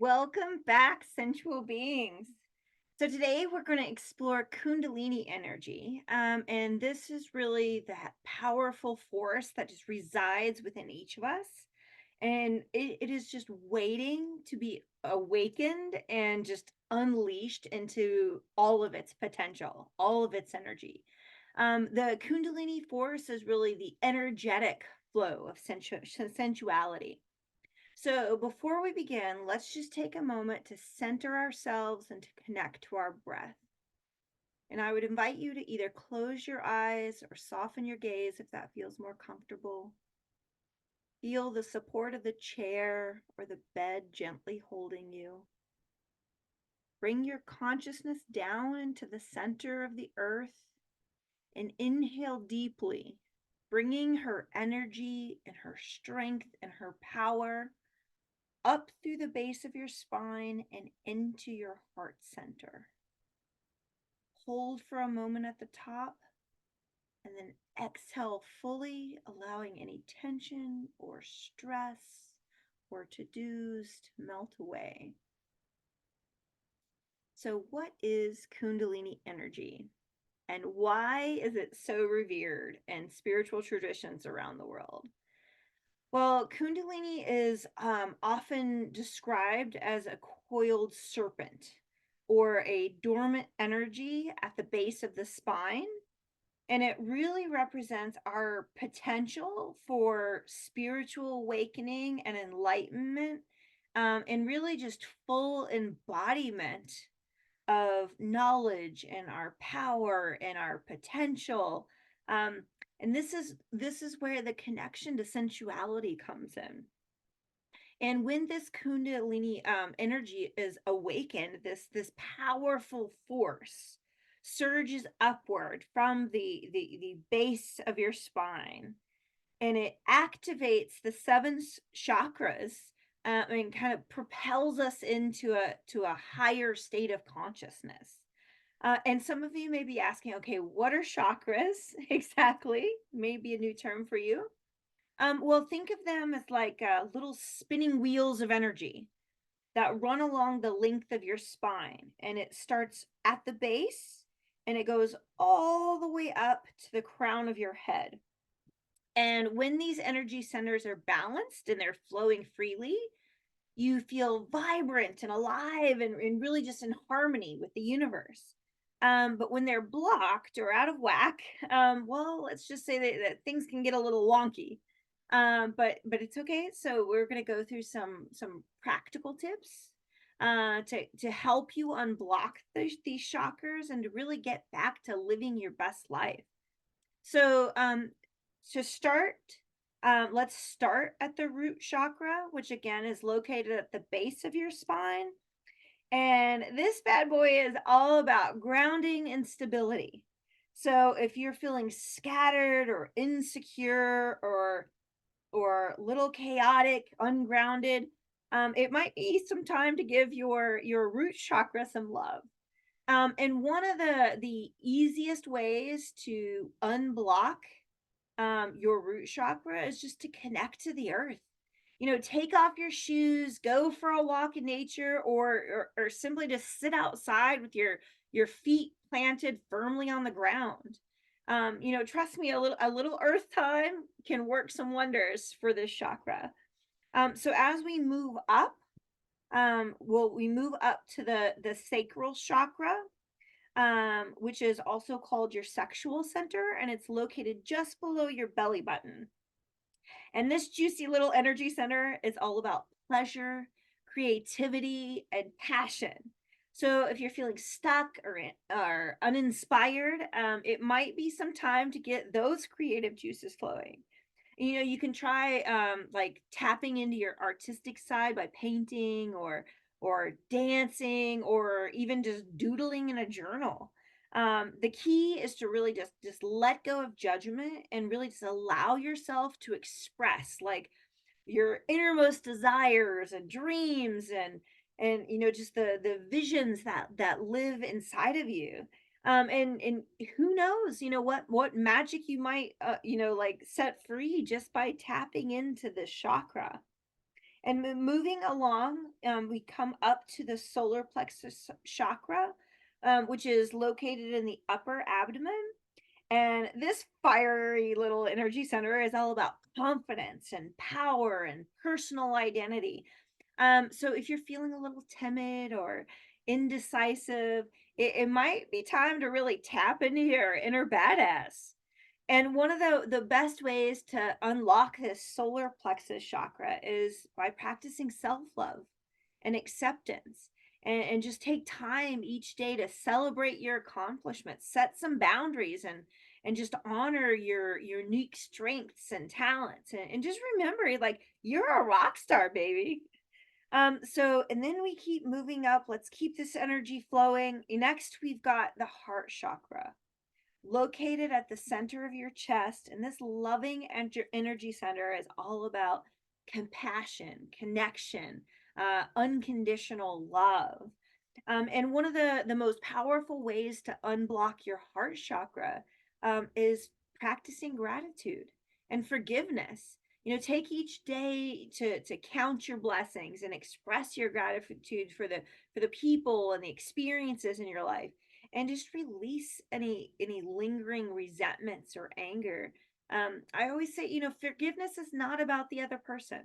Welcome back, sensual beings. So, today we're going to explore Kundalini energy. And this is really that powerful force that just resides within each of us. And it is just waiting to be awakened and just unleashed into all of its potential, all of its energy. The Kundalini force is really the energetic flow of sensuality. So, before we begin, let's just take a moment to center ourselves and to connect to our breath. And I would invite you to either close your eyes or soften your gaze if that feels more comfortable. Feel the support of the chair or the bed gently holding you. Bring your consciousness down into the center of the earth and inhale deeply, bringing her energy and her strength and her power up through the base of your spine and into your heart center. Hold for a moment at the top and then exhale fully, allowing any tension or stress or to-dos to melt away. So, what is Kundalini energy and why is it so revered in spiritual traditions around the world? Well, Kundalini is often described as a coiled serpent or a dormant energy at the base of the spine. And it really represents our potential for spiritual awakening and enlightenment, and really just full embodiment of knowledge and our power and our potential. Um, and this is where the connection to sensuality comes in. And when this Kundalini energy is awakened, this powerful force surges upward from the base of your spine, and it activates the seven chakras, and kind of propels us into a higher state of consciousness. And some of you may be asking, okay, what are chakras exactly? Maybe a new term for you. Well, think of them as like little spinning wheels of energy that run along the length of your spine. And it starts at the base and it goes all the way up to the crown of your head. And when these energy centers are balanced and they're flowing freely, you feel vibrant and alive and really just in harmony with the universe. But when they're blocked or out of whack, well, let's just say that things can get a little wonky. But it's okay. So we're going to go through some practical tips to help you unblock these chakras and to really get back to living your best life. So to start, let's start at the root chakra, which again is located at the base of your spine. And this bad boy is all about grounding and stability. So if you're feeling scattered or insecure or a little chaotic, ungrounded, it might be some time to give your root chakra some love. And one of the easiest ways to unblock your root chakra is just to connect to the earth. Take off your shoes, go for a walk in nature, or simply just sit outside with your feet planted firmly on the ground. Trust me, a little earth time can work some wonders for this chakra. So as we move up, we move up to the sacral chakra, which is also called your sexual center, and it's located just below your belly button. And this juicy little energy center is all about pleasure, creativity, and passion. So if you're feeling stuck or uninspired, it might be some time to get those creative juices flowing. You can try like tapping into your artistic side by painting or dancing or even just doodling in a journal. The key is to really just let go of judgment and really just allow yourself to express like your innermost desires and dreams and just the visions that live inside of you. And who knows, what magic you might like set free just by tapping into this chakra. And moving along, we come up to the solar plexus chakra, which is located in the upper abdomen. And this fiery little energy center is all about confidence and power and personal identity. So if you're feeling a little timid or indecisive, it might be time to really tap into your inner badass. And one of the best ways to unlock this solar plexus chakra is by practicing self-love and acceptance. And just take time each day to celebrate your accomplishments, set some boundaries, and just honor your unique strengths and talents. And just remember, like, you're a rock star, baby. So and then we keep moving up. Let's keep this energy flowing. Next, we've got the heart chakra located at the center of your chest. And this loving energy center is all about compassion, connection, unconditional love. And one of the most powerful ways to unblock your heart chakra is practicing gratitude and forgiveness. Take each day to count your blessings and express your gratitude for the people and the experiences in your life, and just release any lingering resentments or anger. I always say, forgiveness is not about the other person.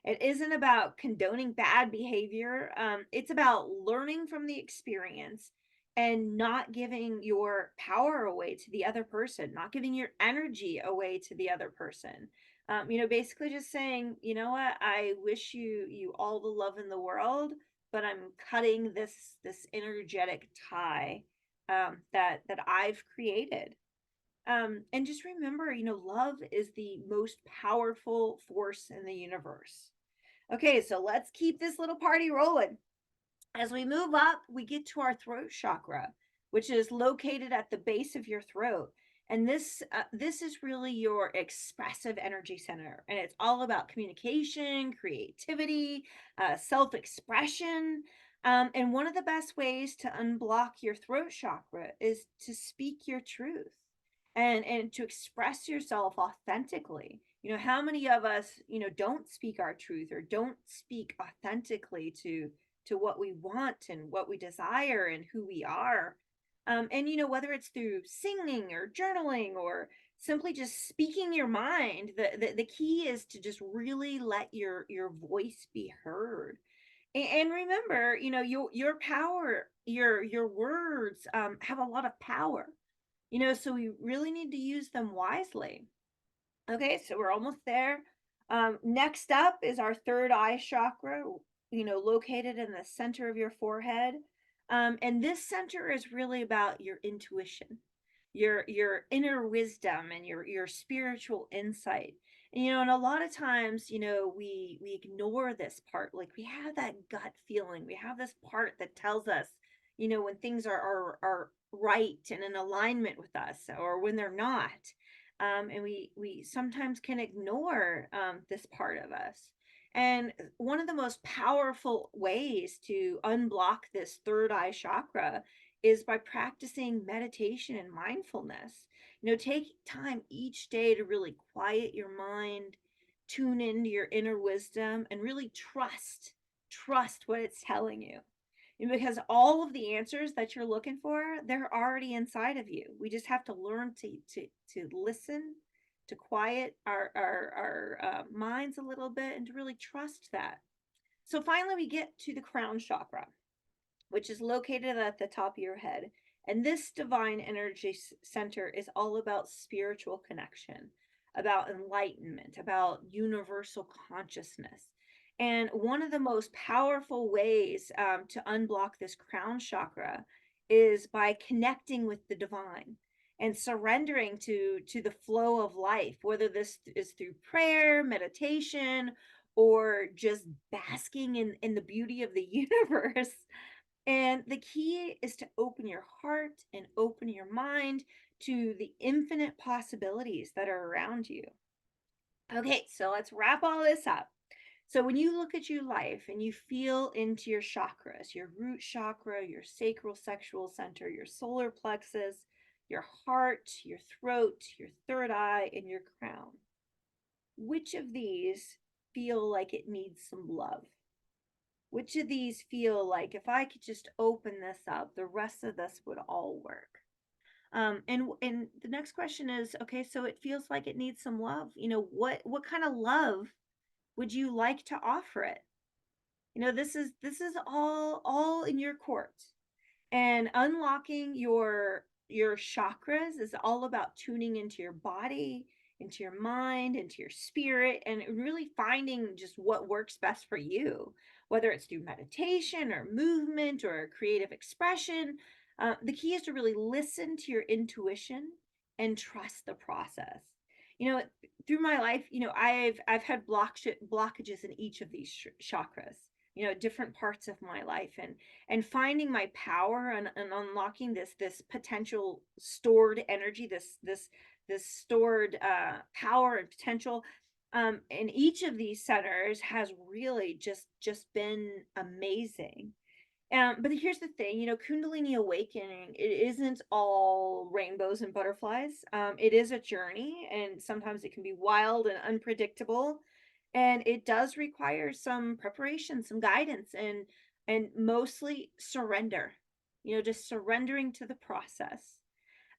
It isn't about condoning bad behavior. It's about learning from the experience and not giving your power away to the other person, not giving your energy away to the other person. Basically just saying, you know what, I wish you all the love in the world, but I'm cutting this energetic tie that I've created. And just remember, love is the most powerful force in the universe. Okay, so let's keep this little party rolling. As we move up, we get to our throat chakra, which is located at the base of your throat. And this is really your expressive energy center, and it's all about communication, creativity, self-expression. And one of the best ways to unblock your throat chakra is to speak your truth and to express yourself authentically. How many of us, don't speak our truth or don't speak authentically to what we want and what we desire and who we are. And whether it's through singing or journaling or simply just speaking your mind, the key is to just really let your voice be heard. And remember, your power, your words have a lot of power. So we really need to use them wisely. Okay, so we're almost there. Next up is our third eye chakra, located in the center of your forehead. And this center is really about your intuition, your inner wisdom, and your spiritual insight. And a lot of times, we ignore this part. Like, we have that gut feeling. We have this part that tells us, when things are right and in alignment with us, or when they're not. And we sometimes can ignore this part of us. And one of the most powerful ways to unblock this third eye chakra is by practicing meditation and mindfulness. Take time each day to really quiet your mind, tune into your inner wisdom, and really trust what it's telling you. And because all of the answers that you're looking for, they're already inside of you. We just have to learn to listen, to quiet our minds a little bit, and to really trust that. So finally, we get to the crown chakra, which is located at the top of your head. And this divine energy center is all about spiritual connection, about enlightenment, about universal consciousness. And one of the most powerful ways to unblock this crown chakra is by connecting with the divine and surrendering to the flow of life, whether this is through prayer, meditation, or just basking in the beauty of the universe. And the key is to open your heart and open your mind to the infinite possibilities that are around you. Okay, so let's wrap all this up. So when you look at your life and you feel into your chakras, your root chakra, your sacral sexual center, your solar plexus, your heart, your throat, your third eye, and your crown, which of these feel like it needs some love? Which of these feel like if I could just open this up, the rest of this would all work? And the next question is, okay, so it feels like it needs some love. What kind of love would you like to offer it? This is all in your court. And unlocking your chakras is all about tuning into your body, into your mind, into your spirit, and really finding just what works best for you, whether it's through meditation or movement or creative expression. The key is to really listen to your intuition and trust the process. you know Through my life, I've had blockages in each of these chakras, different parts of my life, and finding my power and unlocking this potential stored energy, this stored power and potential in each of these centers has really just been amazing. But here's the thing, Kundalini awakening, it isn't all rainbows and butterflies. It is a journey, and sometimes it can be wild and unpredictable. And it does require some preparation, some guidance, and mostly surrender. Just surrendering to the process.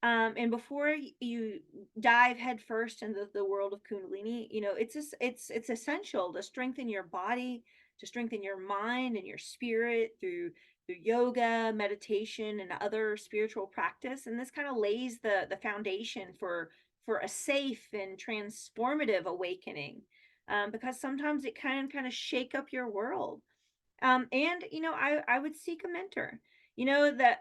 And before you dive headfirst into the world of Kundalini, it's essential to strengthen your body, to strengthen your mind and your spirit through yoga, meditation, and other spiritual practice. And this kind of lays the foundation for a safe and transformative awakening, because sometimes it can kind of shake up your world. And I would seek a mentor. That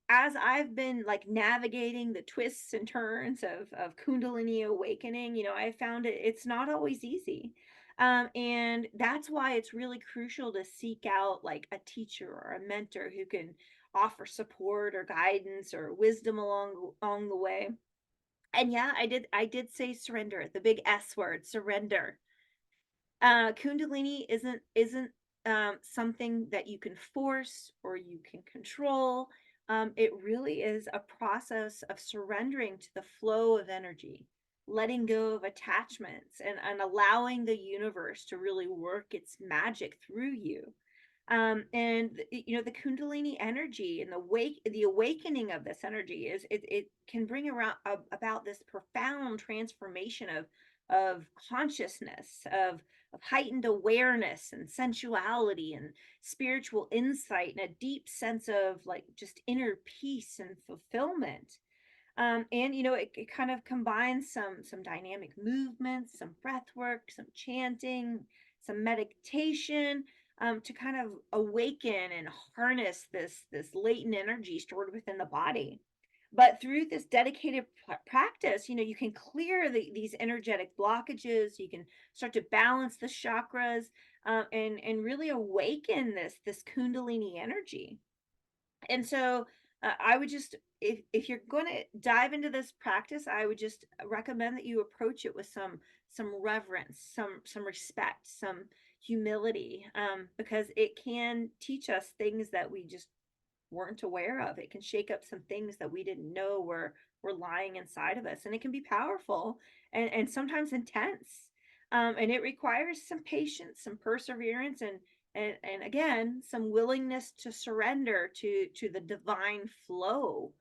as I've been like navigating the twists and turns of Kundalini awakening, I found it's not always easy. And that's why it's really crucial to seek out like a teacher or a mentor who can offer support or guidance or wisdom along the way. And yeah, I did say surrender, the big S word, surrender. Kundalini isn't something that you can force or you can control. It really is a process of surrendering to the flow of energy, letting go of attachments, and allowing the universe to really work its magic through you. And the Kundalini energy and the awakening of this energy it can bring about this profound transformation of consciousness, of heightened awareness and sensuality and spiritual insight and a deep sense of like just inner peace and fulfillment. And it kind of combines some dynamic movements, some breath work, some chanting, some meditation, to kind of awaken and harness this latent energy stored within the body. But through this dedicated practice, you can clear these energetic blockages. You can start to balance the chakras, and really awaken this Kundalini energy. And so I would just, if you're going to dive into this practice, I would just recommend that you approach it with some reverence, some respect, some humility, because it can teach us things that we just weren't aware of. It can shake up some things that we didn't know were lying inside of us, and it can be powerful and sometimes intense. And it requires some patience, some perseverance, and again, some willingness to surrender to the divine flow.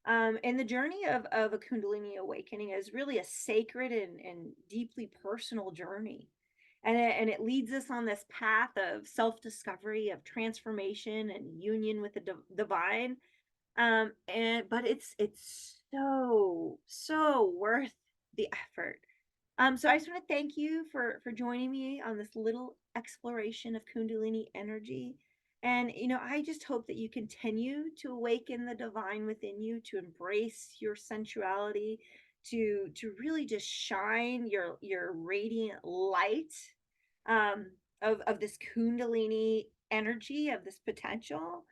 And the journey of a Kundalini awakening is really a sacred and deeply personal journey. And it leads us on this path of self-discovery, of transformation and union with the divine. But it's so worth the effort. So I just want to thank you for joining me on this little exploration of Kundalini energy. And I just hope that you continue to awaken the divine within you, to embrace your sensuality, to really just shine your radiant light, um, of this Kundalini energy, of this potential.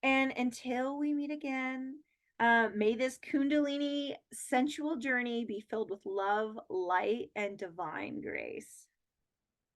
And until we meet again, may this Kundalini sensual journey be filled with love, light, and divine grace.